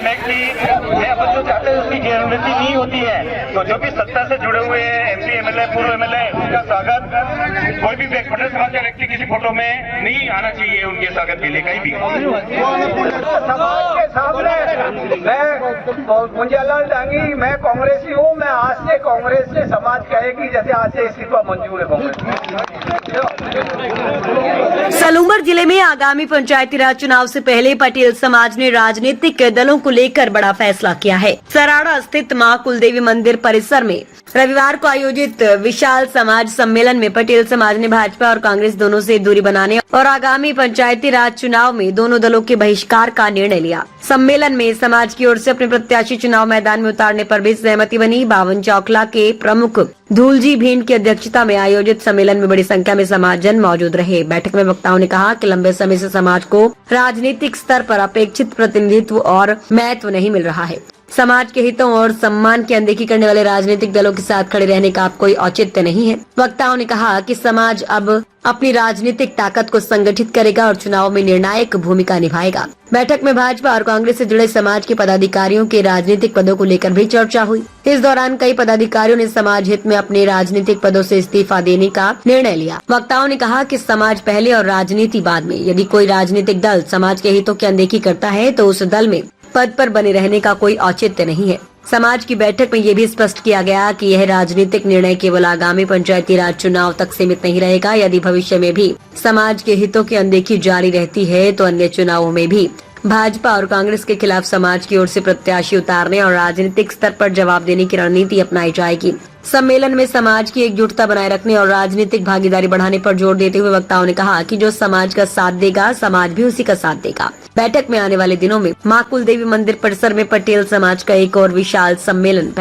निर्णय की मैं अपन जो चाहते हैं उसकी गारंटी नहीं होती है। तो जो भी सत्ता से जुड़े हुए एमपी एमएलए पूर्व एमएलए उनका स्वागत, कोई भी पटेल समाज का व्यक्ति किसी फोटो में नहीं आना चाहिए उनके स्वागत के लिए कहीं भी। समाज के सामने मैं मुंजालाल डांगी, मैं कांग्रेसी हूँ। मैं आज से कांग्रेस से समाज कहेगी जैसे आज से इस्तीफा मंजूर है कांग्रेस। सलूंबर जिले में आगामी पंचायती राज चुनाव से पहले पटेल समाज ने राजनीतिक दलों को लेकर बड़ा फैसला किया है। सराड़ा स्थित मां कुलदेवी मंदिर परिसर में रविवार को आयोजित विशाल समाज सम्मेलन में पटेल समाज ने भाजपा और कांग्रेस दोनों से दूरी बनाने और आगामी पंचायती राज चुनाव में दोनों दलों के बहिष्कार का निर्णय लिया। सम्मेलन में समाज की ओर से अपने प्रत्याशी चुनाव मैदान में उतारने पर भी सहमति बनी। बावन चौकला के प्रमुख धूलजी भींड की अध्यक्षता में आयोजित सम्मेलन में बड़ी संख्या में समाजजन मौजूद रहे। बैठक में वक्ताओं ने कहा कि लंबे समय से समाज को राजनीतिक स्तर पर अपेक्षित प्रतिनिधित्व और महत्व नहीं मिल रहा है। समाज के हितों और सम्मान की अनदेखी करने वाले राजनीतिक दलों के साथ खड़े रहने का अब कोई औचित्य नहीं है। वक्ताओं ने कहा कि समाज अब अपनी राजनीतिक ताकत को संगठित करेगा और चुनाव में निर्णायक भूमिका निभाएगा। बैठक में भाजपा और कांग्रेस से जुड़े समाज के पदाधिकारियों के राजनीतिक पदों को लेकर भी चर्चा हुई। इस दौरान कई पदाधिकारियों ने समाज हित में अपने राजनीतिक पदों से इस्तीफा देने का निर्णय लिया। वक्ताओं ने कहा कि समाज पहले और राजनीति बाद में। यदि कोई राजनीतिक दल समाज के हितों की अनदेखी करता है तो उस दल में पद पर बने रहने का कोई औचित्य नहीं है। समाज की बैठक में ये भी स्पष्ट किया गया कि यह राजनीतिक निर्णय केवल आगामी पंचायती राज चुनाव तक सीमित नहीं रहेगा। यदि भविष्य में भी समाज के हितों की अनदेखी जारी रहती है तो अन्य चुनावों में भी भाजपा और कांग्रेस के खिलाफ समाज की ओर से प्रत्याशी उतारने और राजनीतिक स्तर पर जवाब देने की रणनीति अपनाई जाएगी। सम्मेलन में समाज की एकजुटता बनाए रखने और राजनीतिक भागीदारी बढ़ाने पर जोर देते हुए वक्ताओं ने कहा कि जो समाज का साथ देगा समाज भी उसी का साथ देगा। बैठक में आने वाले दिनों में मां कुलदेवी मंदिर परिसर में पटेल समाज का एक और विशाल सम्मेलन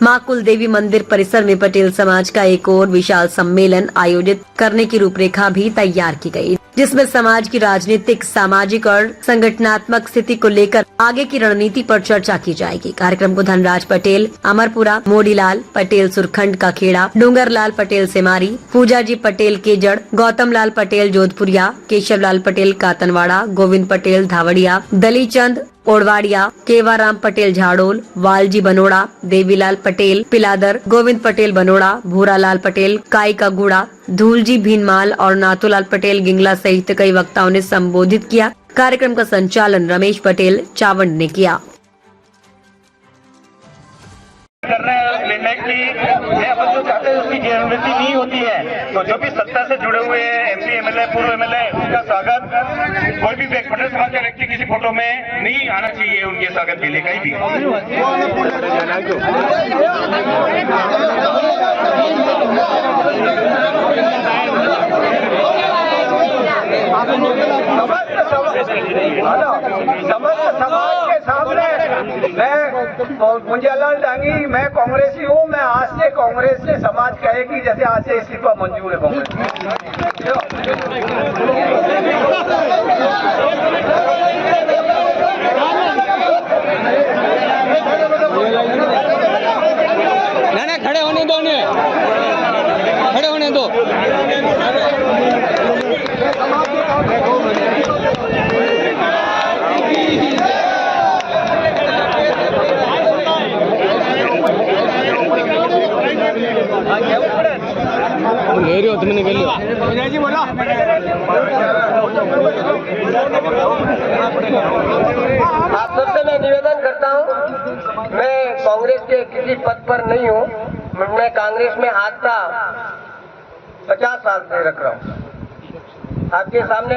मां कुलदेवी मंदिर परिसर में पटेल समाज का एक और विशाल सम्मेलन आयोजित करने की रूपरेखा भी तैयार की गई, जिसमें समाज की राजनीतिक, सामाजिक और संगठनात्मक स्थिति को लेकर आगे की रणनीति पर चर्चा की जाएगी। कार्यक्रम को धनराज पटेल अमरपुरा, मोडीलाल पटेल सुरखंड का खेड़ा, डूंगरलाल पटेल सेमारी, पूजाजी पटेल केजड़, गौतम लाल पटेल जोधपुरिया, केशव लाल पटेल कातनवाड़ा, गोविंद पटेल धावड़िया, दलीचंद ओड़वाड़िया, केवाराम पटेल झाड़ोल, वालजी बनोड़ा, देवीलाल पटेल पिलादर, गोविंद पटेल बनोड़ा, भूरालाल पटेल काई का गुड़ा, धूलजी भीनमाल और नाथूलाल पटेल गिंगला सहित कई वक्ताओं ने संबोधित किया। कार्यक्रम का संचालन रमेश पटेल चावंड ने किया। निर्णय की मैं अपन जो चाहते हैं उसकी गारंटी नहीं होती है। तो जो भी सत्ता से जुड़े हुए एमपी एमएलए पूर्व एमएलए उनका स्वागत, कोई भी पटेल समाज का व्यक्ति किसी फोटो में नहीं आना चाहिए उनके स्वागत के लिए कहीं भी। समाज के सामने मैं मुंजालाल डांगी, मैं कांग्रेसी हूँ। मैं आज से कांग्रेस से समाज कहेगी जैसे आज से इस्तीफा मंजूर है कांग्रेस। ना खड़े होने दो, खड़े होने दो। तुमने कर लिया जी, बोला आप सबसे मैं निवेदन करता हूं, मैं कांग्रेस के किसी पद पर नहीं हूं। मैं कांग्रेस में आस्था 50 साल से रख रहा हूं। आपके सामने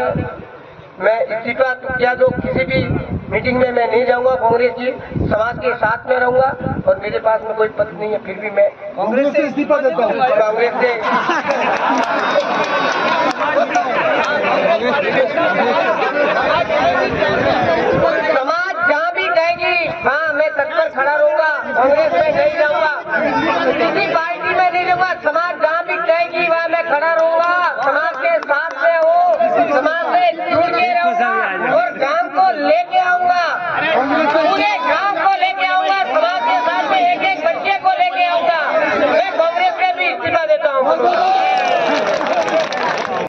मैं इस्तीफा किया दो, किसी भी मीटिंग में मैं नहीं जाऊंगा। कांग्रेस की समाज के साथ में रहूंगा और मेरे पास में कोई पद नहीं है, फिर भी मैं कांग्रेस से इस्तीफा देता हूँ। कांग्रेस से